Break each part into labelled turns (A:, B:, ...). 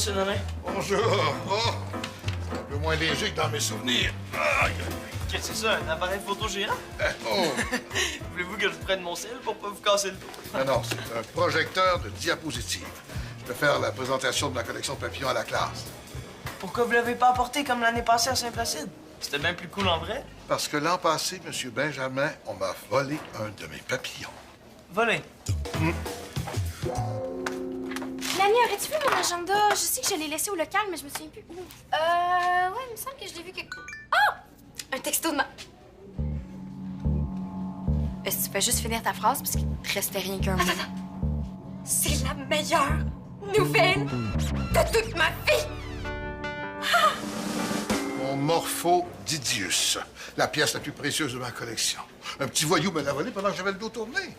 A: monsieur Nolin.
B: Bonjour. Oh, un peu moins léger que dans mes souvenirs.
A: Qu'est-ce que c'est ça, un appareil photo géant?
B: Oh.
A: Voulez-vous que je prenne mon sel pour pas vous casser le dos?
B: Non, c'est un projecteur de diapositives. Je vais faire la présentation de ma collection de papillons à la classe.
A: Pourquoi vous l'avez pas apporté comme l'année passée à Saint-Placide? C'était bien plus cool en vrai.
B: Parce que l'an passé, M. Benjamin, on m'a volé un de mes papillons.
A: Volé.
C: Lani, aurais-tu vu mon agenda? Je sais que je l'ai laissé au local, mais je me souviens plus où. Ouais, il me semble que je l'ai vu quelque... Oh! Un texto de ma... Est-ce que tu peux juste finir ta phrase parce qu'il te restait rien qu'un mot? Attends. C'est la meilleure nouvelle de toute ma vie!
B: Mon Morpho Didius, la pièce la plus précieuse de ma collection. Un petit voyou me l'a volé pendant que j'avais le dos tourné.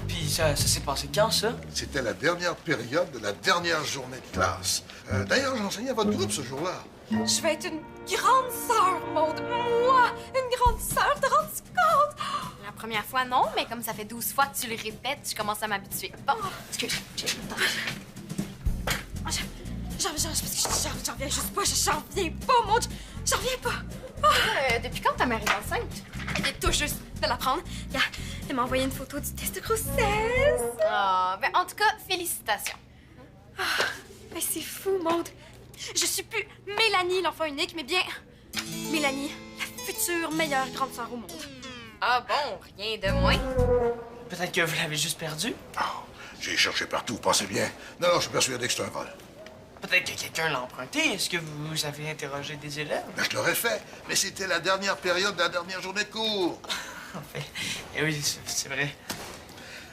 A: Puis ça s'est passé quand, ça?
B: C'était la dernière période de la dernière journée de classe. D'ailleurs, j'enseignais à votre groupe ce jour-là.
C: Je vais être une grande sœur, Maude. Moi, une grande sœur, te rends-tu compte? La première fois, non, mais comme ça fait 12 fois que tu le répètes, je commence à m'habituer. Bon, excuse, j'en reviens juste pas, j'en reviens pas, Maude. J'en reviens pas. Depuis quand ta mère est enceinte? Elle vient tout juste de l'apprendre. Elle m'a envoyé une photo du test de grossesse. Ah, ben en tout cas, félicitations. Ben c'est fou, Maude. Je suis plus Mélanie, l'enfant unique, mais bien Mélanie, la future meilleure grande sœur au monde. Ah bon, rien de moins.
A: Peut-être que vous l'avez juste perdu.
B: Oh, j'ai cherché partout, pensez bien. Non, je suis persuadé que c'est un vol.
A: Peut-être que quelqu'un l'a emprunté. Est-ce que vous avez interrogé des élèves?
B: Ben, je l'aurais fait, mais c'était la dernière période de la dernière journée de cours.
A: En fait, eh oui, c'est vrai.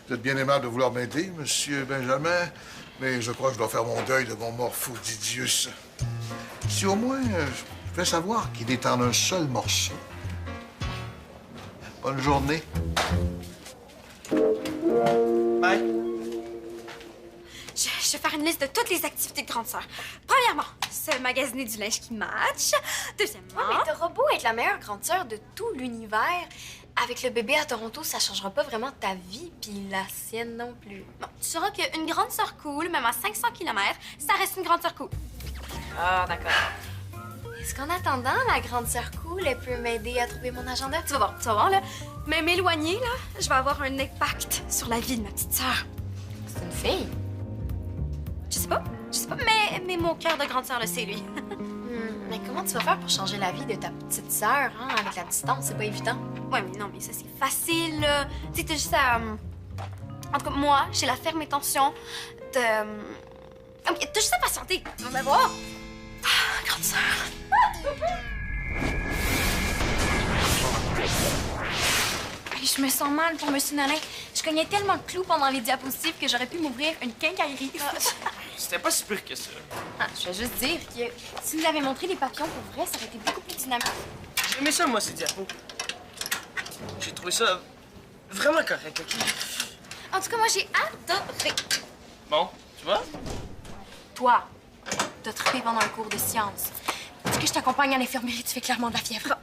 B: Vous êtes bien aimable de vouloir m'aider, Monsieur Benjamin, mais je crois que je dois faire mon deuil de mon Morpho Didius. Si au moins je vais savoir qu'il est en un seul morceau. Bonne journée.
A: Bye.
C: Je vais faire une liste de toutes les activités de grande sœur. Premièrement, se magasiner du linge qui match. Deuxièmement...
D: Ouais, mais t'auras beau être la meilleure grande sœur de tout l'univers. Avec le bébé à Toronto, ça changera pas vraiment ta vie, puis la sienne non plus.
C: Bon, tu sauras qu'une grande sœur cool, même à 500 km, ça reste une grande sœur cool.
D: Ah, d'accord. Est-ce qu'en attendant, la grande sœur cool, elle peut m'aider à trouver mon agenda?
C: Tu vas voir, là. Mais m'éloigner, là, je vais avoir un impact sur la vie de ma petite sœur.
D: C'est une fille.
C: Je sais pas, mais mon cœur de grande sœur le sait, lui.
D: Mais comment tu vas faire pour changer la vie de ta petite sœur, hein, avec la distance? C'est pas évident.
C: Ouais, mais non, mais ça, c'est facile, là. Tu sais, t'as juste à... En tout cas, moi, j'ai la ferme intention de... Ok, t'as juste à patienter. Tu vas me voir. Ah, grande sœur. Je me sens mal pour Monsieur Nolin. Je cognais tellement de clous pendant les diapositives que j'aurais pu m'ouvrir une quincaillerie.
A: C'était pas si pire que ça.
C: Ah, je vais juste dire que si vous avez montré les papillons pour vrai, ça aurait été beaucoup plus dynamique.
A: J'ai aimé ça, moi, ces diapos. J'ai trouvé ça vraiment correct, OK?
C: En tout cas, moi, j'ai adoré.
A: Bon, tu vois?
C: Toi, t'as trippé pendant un cours de sciences. Est-ce que je t'accompagne à l'infirmerie? Tu fais clairement de la fièvre.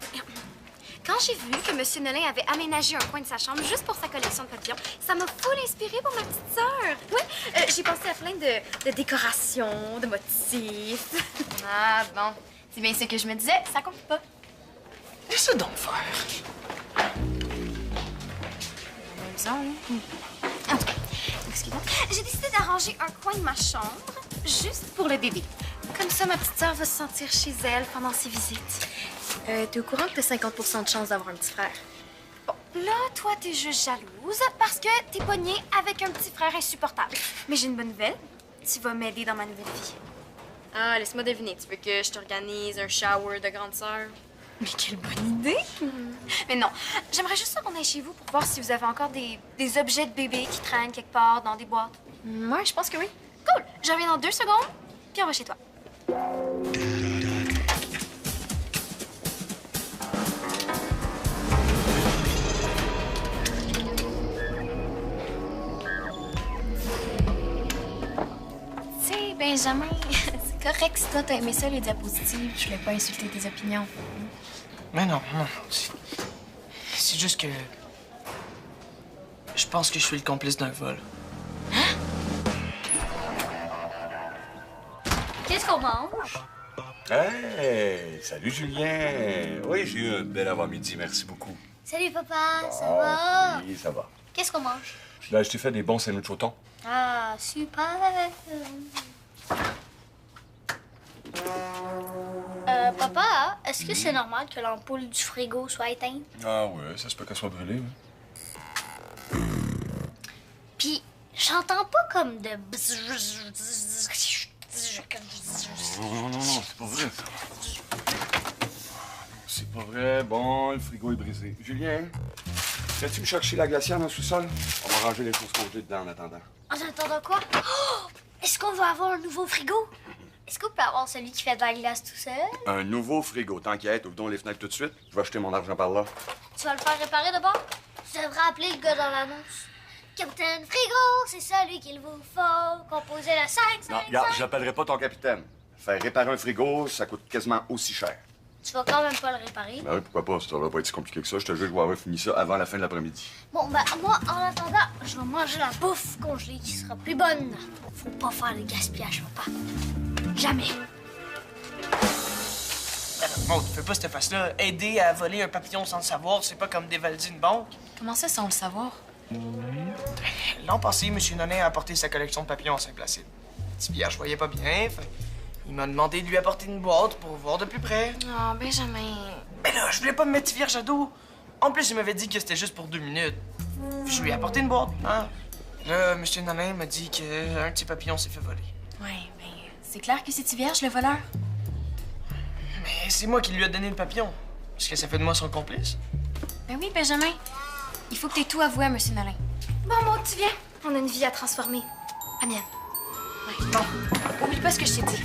C: Quand j'ai vu que M. Nolin avait aménagé un coin de sa chambre juste pour sa collection de papillons, ça m'a full inspirée pour ma petite sœur. Ouais, j'ai pensé à plein de décorations, de motifs. Ah bon, c'est bien ce que je me disais, ça compte pas.
A: Laisse-le donc faire.
C: En tout cas, excuse-moi, j'ai décidé d'arranger un coin de ma chambre juste pour le bébé. Comme ça, ma petite sœur va se sentir chez elle pendant ses visites.
D: T'es au courant que t'as 50 % de chance d'avoir un petit frère?
C: Bon, là, toi, t'es juste jalouse parce que t'es pognée avec un petit frère insupportable. Mais j'ai une bonne nouvelle. Tu vas m'aider dans ma nouvelle vie. Ah, laisse-moi deviner. Tu veux que je t'organise un shower de grande sœur? Mais quelle bonne idée! Mais non, j'aimerais juste ça qu'on aille chez vous pour voir si vous avez encore des objets de bébé qui traînent quelque part dans des boîtes.
D: Moi, je pense que oui.
C: Cool! Je reviens dans 2 secondes, puis on va chez toi.
D: Benjamin, c'est correct si toi t'as aimé ça, les diapositives. Je voulais pas insulter tes opinions.
A: Mais non. C'est juste que... Je pense que je suis le complice d'un vol.
C: Qu'est-ce
E: qu'on mange?
F: Hey! Salut, Julien! Oui, j'ai eu un bel avant-midi, merci beaucoup.
E: Salut, papa, ça va?
F: Oui, ça va.
E: Qu'est-ce qu'on mange?
F: Ben, je t'ai fait des bons sandwichs au thon.
E: Ah, super! Papa, est-ce que c'est normal que l'ampoule du frigo soit éteinte?
F: Ah ouais, ça se peut qu'elle soit brûlée, oui.
E: Puis, j'entends pas comme de...
F: Non, c'est pas vrai, ça. C'est pas vrai. Bon, le frigo est brisé. Julien, viens-tu me chercher la glacière dans le sous-sol? On va ranger les choses congelées dedans en attendant.
E: En attendant quoi? Oh! Est-ce qu'on va avoir un nouveau frigo? Est-ce qu'on peut avoir celui qui fait de la glace tout seul?
F: Un nouveau frigo. Tant qu'à être, ouvre donc les fenêtres tout de suite. Je vais acheter mon argent par là.
E: Tu vas le faire réparer d'abord? Tu devrais appeler le gars dans l'annonce. Capitaine Frigo, c'est celui qu'il vous faut. Composé de 5, 5,
F: Non, regarde, j'appellerai pas ton capitaine. Faire réparer un frigo, ça coûte quasiment aussi cher.
E: Tu vas quand même pas le réparer.
F: Ben oui, pourquoi pas? Ça devrait pas être si compliqué que ça. Je te jure, je vais avoir fini ça avant la fin de l'après-midi.
E: Bon, ben, moi, en attendant, je vais manger la bouffe congelée qui sera plus bonne. Faut pas faire de gaspillage, papa. Jamais.
A: Maud, fais pas cette face-là. Aider à voler un papillon sans le savoir, c'est pas comme dévaliser une banque.
C: Comment ça, sans le savoir?
A: L'an passé, M. Nonin a apporté sa collection de papillons à Saint-Placide. Petit Pierre, je voyais pas bien, fait... Il m'a demandé de lui apporter une boîte pour voir de plus près.
C: Oh, Benjamin.
A: Mais là, je voulais pas me mettre vierge à dos. En plus, il m'avait dit que c'était juste pour 2 minutes. Je lui ai apporté une boîte, hein. Là, M. Nonin m'a dit qu'un petit papillon s'est fait voler.
C: Ouais, mais c'est clair que c'est vierge, le voleur.
A: Mais c'est moi qui lui ai donné le papillon. Est-ce que ça fait de moi son complice?
C: Ben oui, Benjamin. Il faut que t'aies tout avoué à M. Nolin.
D: Bon, Maud, tu viens. On a une vie à transformer. La mienne.
C: Ouais. Bon, oublie pas ce que je t'ai dit.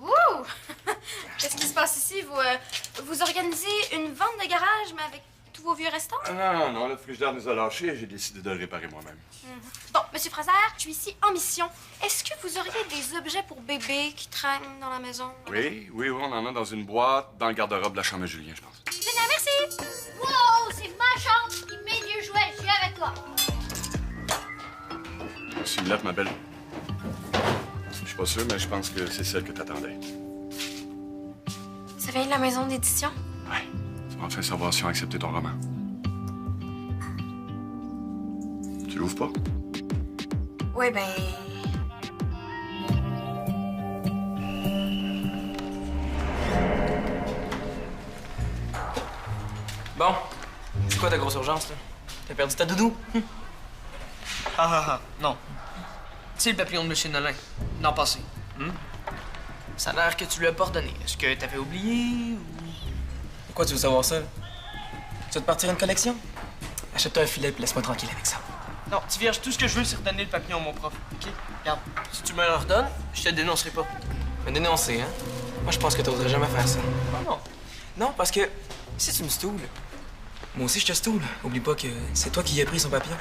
D: Wouh! Qu'est-ce qui se passe ici? Vous organisez une vente de garage, mais avec tous vos vieux restants?
F: Non, le frigidaire nous a lâchés et j'ai décidé de le réparer moi-même.
D: Bon, Monsieur Fraser, je suis ici en mission. Est-ce que vous auriez des objets pour bébé qui traînent dans la maison?
F: Oui, on en a dans une boîte dans le garde-robe de la chambre à Julien, je pense.
D: Génial, merci!
E: Wow, c'est ma chambre! Puis mes vieux jouets, je suis avec toi.
F: C'est une lettre, ma belle. Je suis pas sûr, mais je pense que c'est celle que t'attendais.
C: Ça vient de la maison d'édition?
F: Ouais, tu vas enfin savoir si on a accepté ton roman. Tu l'ouvres pas?
C: Oui, ben...
A: Bon, c'est quoi ta grosse urgence, là? T'as perdu ta doudou? Non. Tu sais le papillon de M. Nolin, l'an passé. Ça a l'air que tu lui as pas ordonné. Est-ce que t'avais oublié ou...
G: Pourquoi tu veux savoir ça? Tu vas te partir une collection? Achète-toi un filet puis laisse-moi tranquille avec ça.
A: Non, petit vierge, tout ce que je veux, c'est redonner le papillon à mon prof, OK? Regarde, si tu me le redonnes, je te dénoncerai pas.
G: Me dénoncer, hein? Moi, je pense que t'oserais jamais faire ça.
A: Ah non.
G: Non, parce que si tu me stoules, moi aussi je te stoule. Oublie pas que c'est toi qui y as pris son papillon.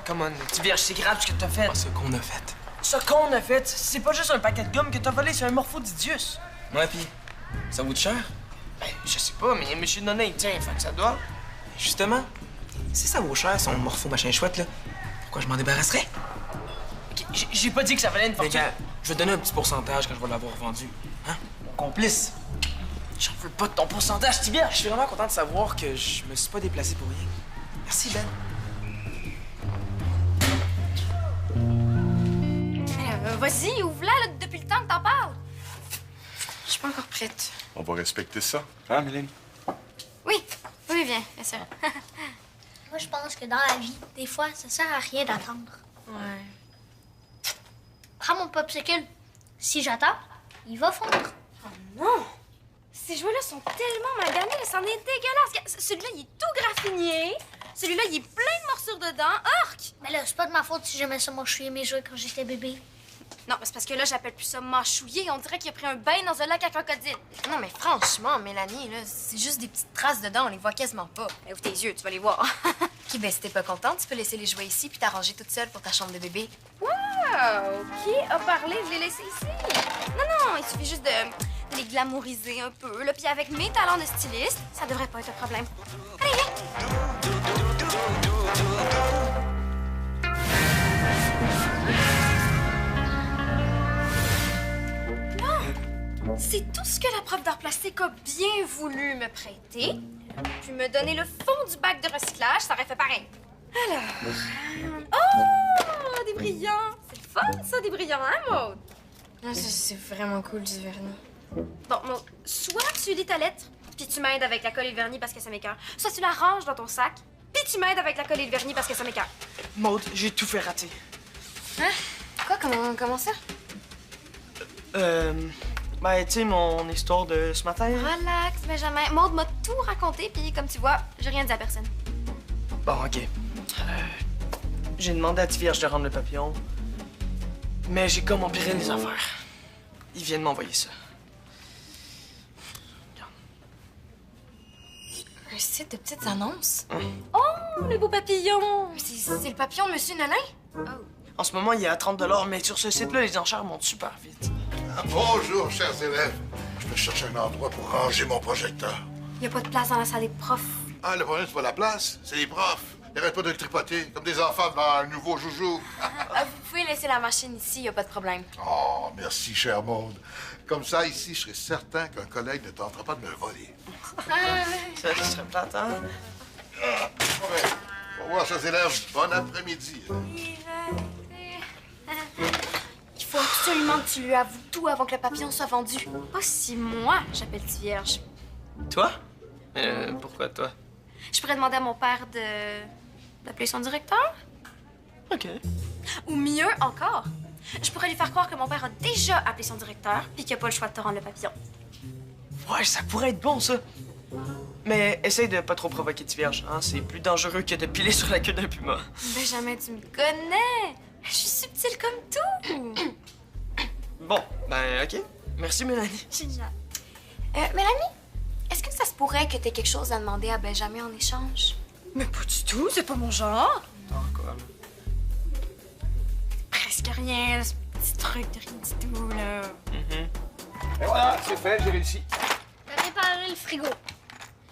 A: Come on, petit vierge, c'est grave ce que t'as fait.
G: Ah, ce qu'on a fait.
A: Ce qu'on a fait, c'est pas juste un paquet de gomme que t'as volé, c'est un morpho d'Idius.
G: Ouais, pis ça vaut de cher?
A: Ben, je sais pas, mais M. Nonin, il tient, fait que ça doit.
G: Justement, si ça vaut cher, son morpho machin chouette, là, pourquoi je m'en débarrasserais?
A: OK, j'ai pas dit que ça valait une
G: Mais
A: fortune.
G: gars, je vais te donner un petit pourcentage quand je vais l'avoir vendu. Hein? Mon complice.
A: J'en veux pas de ton pourcentage, petit vierge.
G: Je suis vraiment content de savoir que je me suis pas déplacé pour rien. Merci, Ben.
D: Vas-y, ouvre-la, là, depuis le temps que t'en parles.
C: Je suis pas encore prête.
F: On va respecter ça, hein, Mélanie?
D: Oui, bien sûr.
E: Moi, je pense que dans la vie, des fois, ça sert à rien d'attendre.
C: Ouais.
E: Prends mon popsicle. Si j'attends, il va fondre.
D: Oh non! Ces jouets-là sont tellement maganés, là, c'en est dégueulasse. Celui-là, il est tout graffiné. Celui-là, il est plein de morsures dedans. Orc!
E: Mais là, c'est pas de ma faute si j'aimais ça mâchouiller mes jouets quand j'étais bébé.
D: Non, mais c'est parce que là, j'appelle plus ça mâchouiller. On dirait qu'il a pris un bain dans un lac à crocodile.
C: Non, mais franchement, Mélanie, là, c'est juste des petites traces dedans, on les voit quasiment pas.
D: Ouvre tes yeux, tu vas les voir.
C: OK, ben si t'es pas contente, tu peux laisser les jouets ici puis t'arranger toute seule pour ta chambre de bébé.
D: Wow! Qui a parlé de les laisser ici? Non, il suffit juste de les glamouriser un peu, là. Puis avec mes talents de styliste, ça devrait pas être un problème. Allez, viens! C'est tout ce que la prof d'art plastique a bien voulu me prêter. Puis me donner le fond du bac de recyclage, ça aurait fait pareil. Alors... Oh! Des brillants! C'est le fun, ça, des brillants, hein, Maud?
C: Non, c'est vraiment cool, du vernis.
D: Bon, Maud, soit tu lis ta lettre, puis tu m'aides avec la colle et le vernis parce que ça m'écoeure. Soit tu la ranges dans ton sac, puis tu m'aides avec la colle et le vernis parce que ça m'écoeure.
A: Maud, j'ai tout fait rater.
C: Hein? Quoi? Comment ça?
A: Ben, tu sais, mon histoire de ce matin.
D: Relax, Benjamin. Maud m'a tout raconté, puis comme tu vois, j'ai rien dit à personne.
A: Bon, OK. J'ai demandé à Tivierge de rendre le papillon, mais j'ai comme empiré les affaires. Il vient de m'envoyer ça. Regarde.
C: Un site de petites annonces?
D: Oh, le beau papillon!
C: C'est le papillon de Monsieur Nolin? Oh.
A: En ce moment, il est à 30 $, mais sur ce site-là, les enchères montent super vite.
B: Bonjour, chers élèves. Je vais chercher un endroit pour ranger mon projecteur.
D: Il n'y a pas de place dans la salle des profs.
B: Ah, le problème, c'est pas la place, c'est les profs. Ils arrêtent pas de le tripoter, comme des enfants devant un nouveau joujou.
C: Vous pouvez laisser la machine ici, y a pas de problème.
B: Oh, merci, chère Maude. Comme ça, ici, je serai certain qu'un collègue ne tentera pas de me le voler.
A: Ça serait plate, hein?
B: Ouais. Au revoir, chers élèves. Bon après-midi.
D: Il faut absolument que tu lui avoues tout avant que le papillon soit vendu. Pas si moi, j'appelle Tivierge.
A: Toi? Pourquoi toi?
D: Je pourrais demander à mon père d'appeler son directeur?
A: OK.
D: Ou mieux encore, je pourrais lui faire croire que mon père a déjà appelé son directeur puis qu'il n'a pas le choix de te rendre le papillon.
A: Ouais, ça pourrait être bon, ça. Mais essaye de pas trop provoquer Tivierge, hein? C'est plus dangereux que de piler sur la queue d'un puma.
D: Benjamin, tu me connais! Je suis subtile comme tout!
A: Bon, ben, OK. Merci, Mélanie.
D: Génial.
C: Mélanie, est-ce que ça se pourrait que t'aies quelque chose à demander à Benjamin en échange?
D: Mais pas du tout, c'est pas mon genre.
A: Quoi?
D: Presque rien, ce petit truc de rien du tout, là.
F: Et voilà, c'est fait, j'ai réussi.
E: T'as réparé le frigo.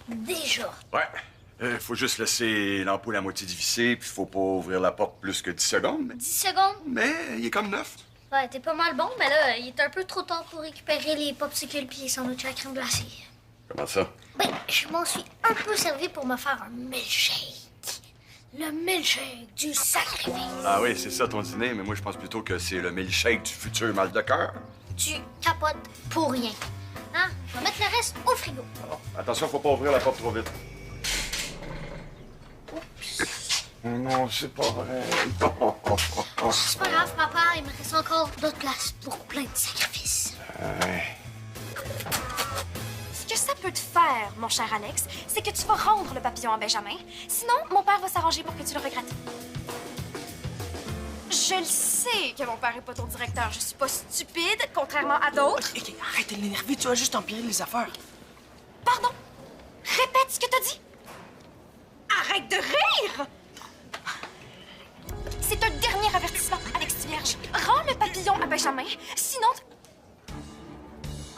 E: Déjà.
F: Ouais. Faut juste laisser l'ampoule à moitié dévissée, puis faut pas ouvrir la porte plus que 10 secondes.
E: 10 secondes.
F: Mais il est comme neuf.
E: Ouais, t'es pas mal bon, mais là, il est un peu trop tard pour récupérer les popsicles puis les sandwichs à la crème glacée.
F: Comment ça?
E: Ben, je m'en suis un peu servi pour me faire un milkshake. Le milkshake du sacrifice.
F: Ah oui, c'est ça ton dîner, mais moi je pense plutôt que c'est le milkshake du futur mal de cœur.
E: Tu capotes pour rien. Hein? On va mettre le reste au frigo.
F: Attention, faut pas ouvrir la porte trop vite. Oh non, c'est pas vrai.
E: C'est pas grave, papa, il me reste encore d'autres places pour plein de sacrifices.
D: Ce que ça peut te faire, mon cher Alex, c'est que tu vas rendre le papillon à Benjamin. Sinon, mon père va s'arranger pour que tu le regrettes. Je le sais que mon père est pas ton directeur. Je suis pas stupide, contrairement à d'autres.
A: OK, arrête de l'énerver, tu vas juste empirer les affaires.
D: Pardon? Répète ce que t'as dit. Arrête de rire! C'est un dernier avertissement, Alex Tivierge. Rends le papillon à Benjamin, sinon...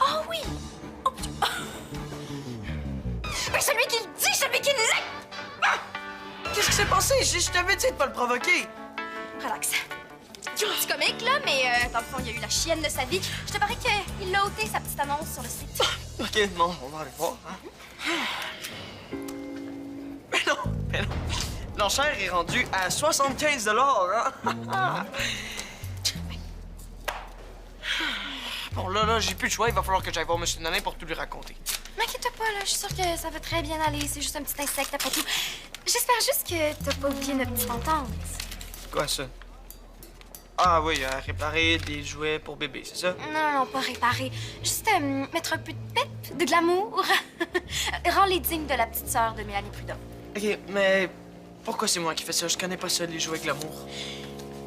D: Oh oui! Oh, Dieu. Mais celui qui le dit, celui qui l'est! Ah!
A: Qu'est-ce qui s'est passé? Je t'avais dit de pas le provoquer.
D: Relax. C'est un petit comique, là, mais dans le fond, il y a eu la chienne de sa vie. Je te parie qu'il a ôté sa petite annonce sur le site.
A: OK, bon, on va aller voir. Hein? Mais non. L'enchère est rendue à 75 $, hein? Bon, là, j'ai plus de choix. Il va falloir que j'aille voir M. Nolin pour tout lui raconter.
D: M'inquiète pas, là. Je suis sûre que ça va très bien aller. C'est juste un petit insecte, après tout. J'espère juste que t'as pas oublié notre petite entente.
A: Quoi, ça? Ah oui, réparer des jouets pour bébé, c'est ça?
D: Non, pas réparer. Juste mettre un peu de pep, de glamour. Rends-les dignes de la petite sœur de Mélanie Prudhomme.
A: OK, mais pourquoi c'est moi qui fais ça? Je connais pas ça, les jouets glamour.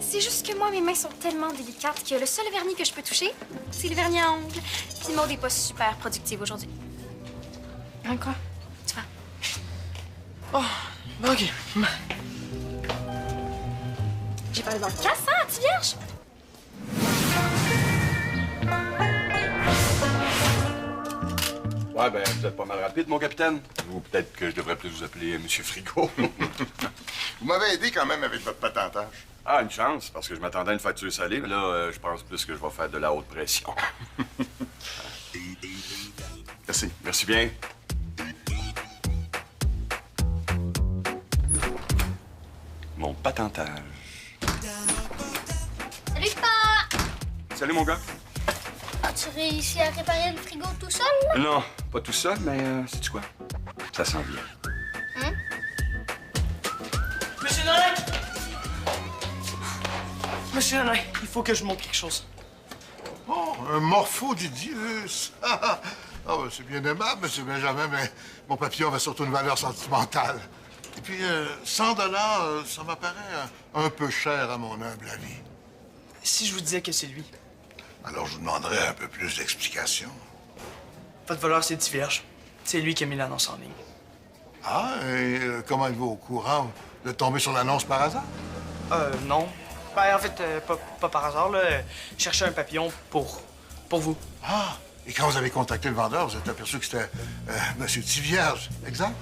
D: C'est juste que moi, mes mains sont tellement délicates que le seul vernis que je peux toucher, c'est le vernis à ongles. Puis Maud est pas super productive aujourd'hui.
C: Quoi?
D: Tu vois?
A: Oh, OK.
D: J'ai pas le dans le casse, hein, petit vierge?
F: Ouais, ben, vous êtes pas mal rapide, mon capitaine. Ou peut-être que je devrais plus vous appeler Monsieur Frigo.
B: Vous m'avez aidé quand même avec votre patentage.
F: Ah, une chance, parce que je m'attendais à une facture salée, mais là, je pense plus que je vais faire de la haute pression.
B: Merci.
F: Merci bien. Mon patentage.
E: Salut, papa!
F: Salut, mon gars.
E: As-tu réussi à réparer le frigo tout seul?
F: Non, pas tout seul, mais sais-tu quoi? Ça s'en vient.
A: Monsieur Nain! Monsieur Nain, il faut que je montre quelque chose.
B: Oh, un morpho-Didius. Ah, ben, c'est bien aimable, Monsieur Benjamin, mais mon papillon avait surtout une valeur sentimentale. Et puis, 100 $, ça m'apparaît un peu cher à mon humble avis.
A: Si je vous disais que c'est lui,
B: Alors, je vous demanderais un peu plus d'explications.
A: votre voleur, c'est Diverge. C'est lui qui a mis l'annonce en ligne.
B: Ah, et comment êtes-vous au courant de tomber sur l'annonce par hasard?
A: Non. Ben, en fait, pas par hasard, là. Je cherchais un papillon pour vous.
B: Ah, et quand vous avez contacté le vendeur, vous êtes aperçu que c'était Monsieur Tivierge, exact?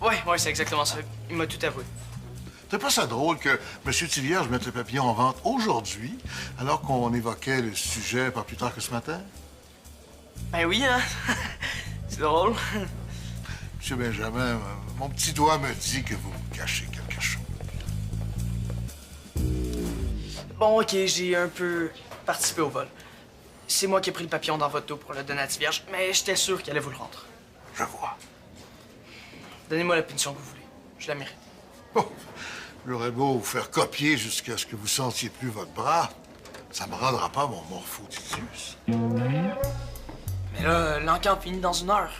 A: Ouais, c'est exactement ça. Il m'a tout avoué.
B: C'est pas ça drôle que Monsieur Tivierge mette le papillon en vente aujourd'hui, alors qu'on évoquait le sujet pas plus tard que ce matin?
A: Ben oui, hein. C'est drôle.
B: Monsieur Benjamin, mon petit doigt me dit que vous me cachez quelque chose.
A: Bon, OK, j'ai un peu participé au vol. C'est moi qui ai pris le papillon dans votre dos pour le donner à Tivierge, mais j'étais sûr qu'il allait vous le rendre.
B: Je vois.
A: Donnez-moi la punition que vous voulez. Je la mérite.
B: Oh, j'aurais beau vous faire copier jusqu'à ce que vous sentiez plus votre bras. Ça me rendra pas mon morpho-Didius.
A: Mais là, l'enquête finit dans 1 heure.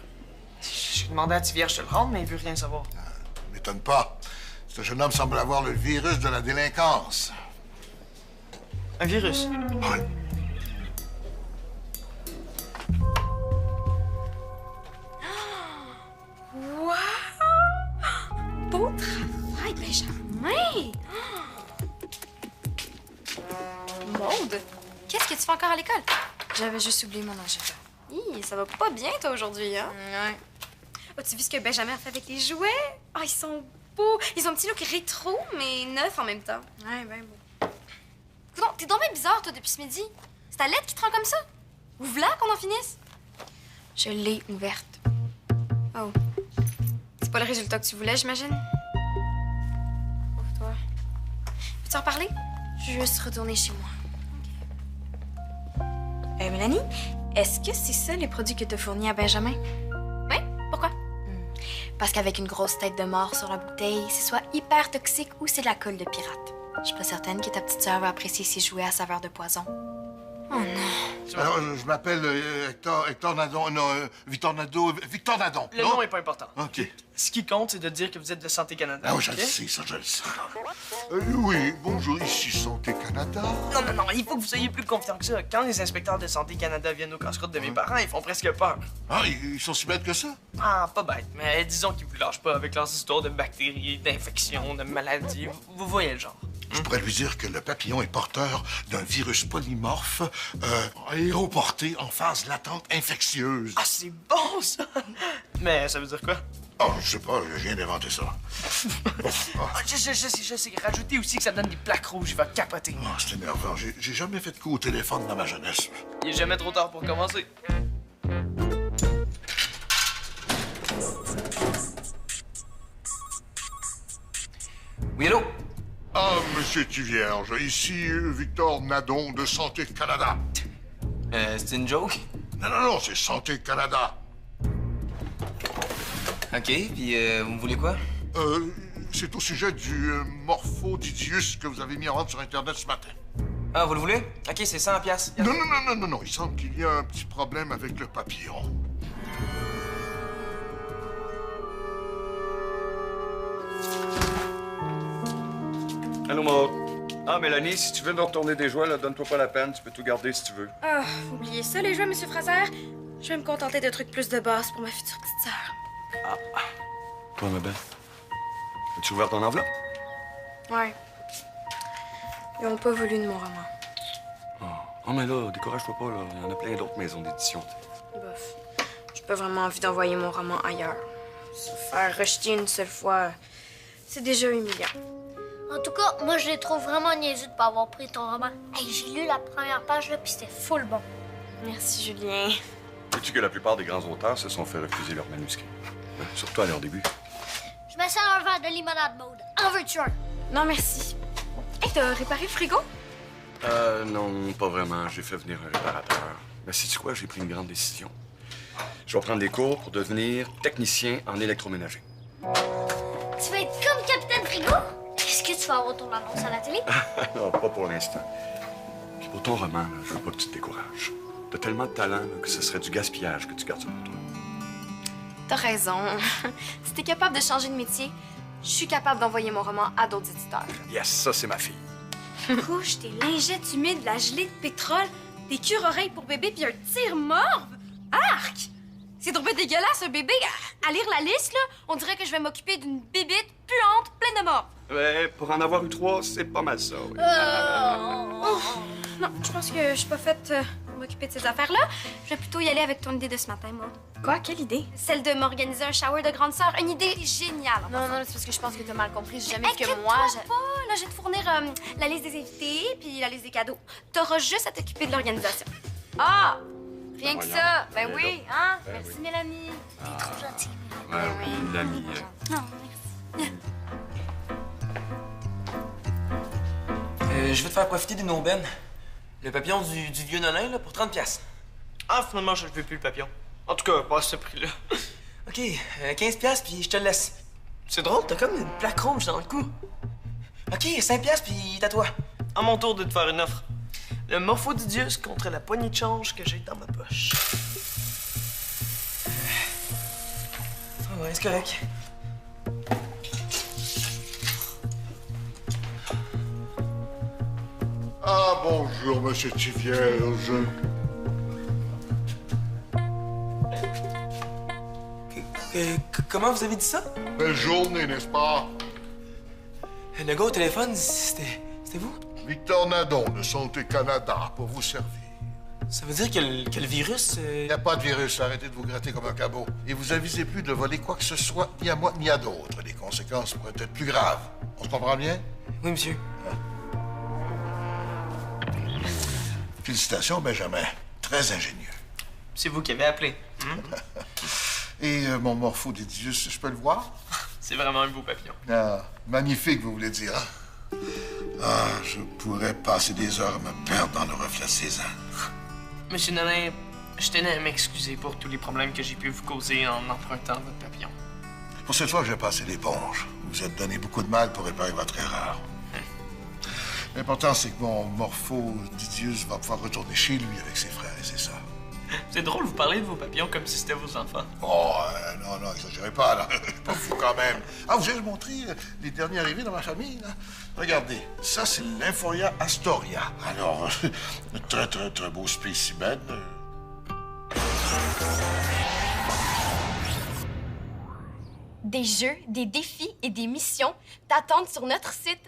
A: J'ai demandé à Tivierge de le rendre, mais il veut rien savoir.
B: M'étonne pas. Ce jeune homme semble avoir le virus de la délinquance.
A: Un virus.
B: Oui.
D: Wow! Beau travail, Benjamin! Maude, qu'est-ce que tu fais encore à l'école? J'avais juste oublié mon agenda. Hi, ça va pas bien, toi, aujourd'hui, hein? Ouais. As-tu vu ce que Benjamin a fait avec les jouets? Ah, ils sont beaux! Ils ont un petit look rétro, mais neuf en même temps. Ouais, ben beau. Non, t'es donc bien bizarre, toi, depuis ce midi. C'est ta lettre qui te rend comme ça? Ouvre-la qu'on en finisse. Je l'ai ouverte. Oh. C'est pas le résultat que tu voulais, j'imagine? Ouvre-toi. Peux-tu en parler? Je veux juste retourner chez moi. OK. Mélanie, est-ce que c'est ça les produits que t'as fournis à Benjamin? Oui? Pourquoi? Parce qu'avec une grosse tête de mort sur la bouteille, c'est soit hyper toxique ou c'est de la colle de pirate. Je suis pas certaine que ta petite sœur va apprécier ses jouets à saveur de poison. Oh non.
B: Alors, je m'appelle Hector Nadon. Non, Victor Nadon. Victor Nadon.
A: Le
B: non?
A: nom est pas important.
B: OK.
A: Ce qui compte, c'est de dire que vous êtes de Santé Canada.
B: Ah oui, je
A: OK?
B: le sais, ça, je le sais. Oui, bonjour, ici Santé Canada.
A: Non, il faut que vous soyez plus confiant que ça. Quand les inspecteurs de Santé Canada viennent au casse-croûte de mes parents, ils font presque peur.
B: Ah, ils sont si bêtes que ça?
A: Ah, pas bête, mais disons qu'ils vous lâchent pas avec leurs histoires de bactéries, d'infections, de maladies. Vous voyez le genre.
B: Je pourrais lui dire que le papillon est porteur d'un virus polymorphe aéroporté en phase latente infectieuse.
A: Ah, c'est bon, ça! Mais ça veut dire quoi?
B: Oh, je sais pas, je viens d'inventer ça.
A: Ah, je sais. Rajoutez aussi que ça donne des plaques rouges, il va capoter.
B: Oh, c'est énervant. J'ai jamais fait de coup au téléphone dans ma jeunesse.
A: Il est jamais trop tard pour commencer.
G: Oui, allô?
B: Ah, Monsieur Tivierge, ici Victor Nadon de Santé Canada.
G: C'est une joke?
B: Non, c'est Santé Canada.
G: OK, puis vous me voulez quoi?
B: C'est au sujet du morpho-Didius que vous avez mis en vente sur Internet ce matin.
G: Ah, vous le voulez? OK, c'est 100 piastres.
B: Non. Il semble qu'il y a un petit problème avec le papillon.
F: Allô, Maud. Ah, Mélanie, si tu veux nous retourner des jouets, là, donne-toi pas la peine. Tu peux tout garder si tu veux.
D: Ah, oubliez ça, les jouets, Monsieur Fraser. Je vais me contenter de trucs plus de base pour ma future petite sœur.
F: Toi, ma belle. As-tu ouvert ton enveloppe?
D: Ouais. Ils ont pas voulu de mon roman.
F: Oh, mais là, décourage-toi pas, là. Il y en a plein d'autres maisons d'édition.
D: Bof. Je pas vraiment envie d'envoyer mon roman ailleurs. Se faire rejeter une seule fois, c'est déjà humiliant.
E: En tout cas, moi, je les trouve vraiment niaiseux de pas avoir pris ton roman. Hey, j'ai lu la première page, là, puis c'était full bon.
D: Merci, Julien.
F: Sais-tu que la plupart des grands auteurs se sont fait refuser leurs manuscrits? Surtout à leur début.
E: Je me sers un verre de limonade, Maude. En veux-tu un?
D: Non, merci. Hey, t'as réparé le frigo?
F: Non, pas vraiment. J'ai fait venir un réparateur. Mais sais-tu quoi? J'ai pris une grande décision. Je vais prendre des cours pour devenir technicien en électroménager.
E: Tu vas être comme Capitaine Frigo? Est-ce que tu vas avoir ton annonce à la télé?
F: Non, pas pour l'instant. Puis pour ton roman, là, je veux pas que tu te décourages. T'as tellement de talent là, que ce serait du gaspillage que tu gardes ça pour toi.
D: T'as raison. Si t'es capable de changer de métier, je suis capable d'envoyer mon roman à d'autres éditeurs.
F: Yes, ça, c'est ma fille.
D: Couche, des lingettes humides, la gelée de pétrole, des cure-oreilles pour bébé puis un tire-morve. Arc! C'est trop dégueulasse, un bébé. À lire la liste, là, on dirait que je vais m'occuper d'une bébite puante pleine de morts.
F: Ouais, pour en avoir eu 3, c'est pas mal ça, oui.
D: Non, je pense que je suis pas faite pour m'occuper de ces affaires-là. Je vais plutôt y aller avec ton idée de ce matin, Maud. Quoi? Quelle idée? Celle de m'organiser un shower de grande sœur. Une idée géniale.
C: Non, c'est parce que je pense que t'as mal compris. J'ai jamais dit que
D: Inquiète-toi
C: moi...
D: pas. Là, je vais te fournir la liste des invités puis la liste des cadeaux. T'auras juste à t'occuper de l'organisation.
C: Ah! Rien que
F: Voyons.
C: ça. Ben
F: Ben
C: oui,
F: donc.
C: hein?
F: Ben
C: Merci,
F: oui.
C: Mélanie.
E: T'es trop gentil.
F: Ouais, oui, l'ami.
C: Non,
G: Je vais te faire profiter d'une aubaine. Le papillon du vieux nonin, là, pour 30$.
A: Ah, finalement, je ne veux plus le papillon. En tout cas, pas à ce prix-là.
G: OK, 15$, puis je te le laisse. C'est drôle, t'as comme une plaque rouge dans le cou. OK, 5$ puis à toi.
A: À mon tour de te faire une offre. Le Morphodidius contre la poignée de change que j'ai dans ma poche.
G: Ah ouais, c'est correct.
B: Ah, bonjour, monsieur Tivierge.
G: Comment vous avez dit ça?
B: Belle journée, n'est-ce pas?
G: Le gars au téléphone, c'était vous?
B: Victor Nadon de Santé Canada pour vous servir.
G: Ça veut dire que le virus...
B: Il n'y a pas de virus, arrêtez de vous gratter comme un cabot. Et vous avisez plus de voler quoi que ce soit, ni à moi, ni à d'autres. Les conséquences pourraient être plus graves. On se comprend bien?
G: Oui, monsieur.
B: Félicitations, Benjamin. Très ingénieux.
A: C'est vous qui avez appelé.
B: Et mon Morphodidius, je peux le voir?
A: C'est vraiment un beau papillon.
B: Ah, magnifique, vous voulez dire, hein? Ah, je pourrais passer des heures à me perdre dans le reflet Cézanne.
A: Monsieur Nanin, je tenais à m'excuser pour tous les problèmes que j'ai pu vous causer en empruntant votre papillon.
B: Pour cette fois, je vais passer l'éponge. Vous vous êtes donné beaucoup de mal pour réparer votre erreur. L'important, c'est que mon Morphodidius va pouvoir retourner chez lui avec ses frères et ses sœurs.
A: C'est drôle, vous parlez de vos papillons comme si c'était vos enfants.
B: Oh, non, exagérez pas, là. Je suis pas fou quand même. Ah, vous avez montré les derniers arrivés dans ma famille, là? Regardez, ça, c'est l'Inforia Astoria. Alors, très beau spécimen.
D: Des jeux, des défis et des missions t'attendent sur notre site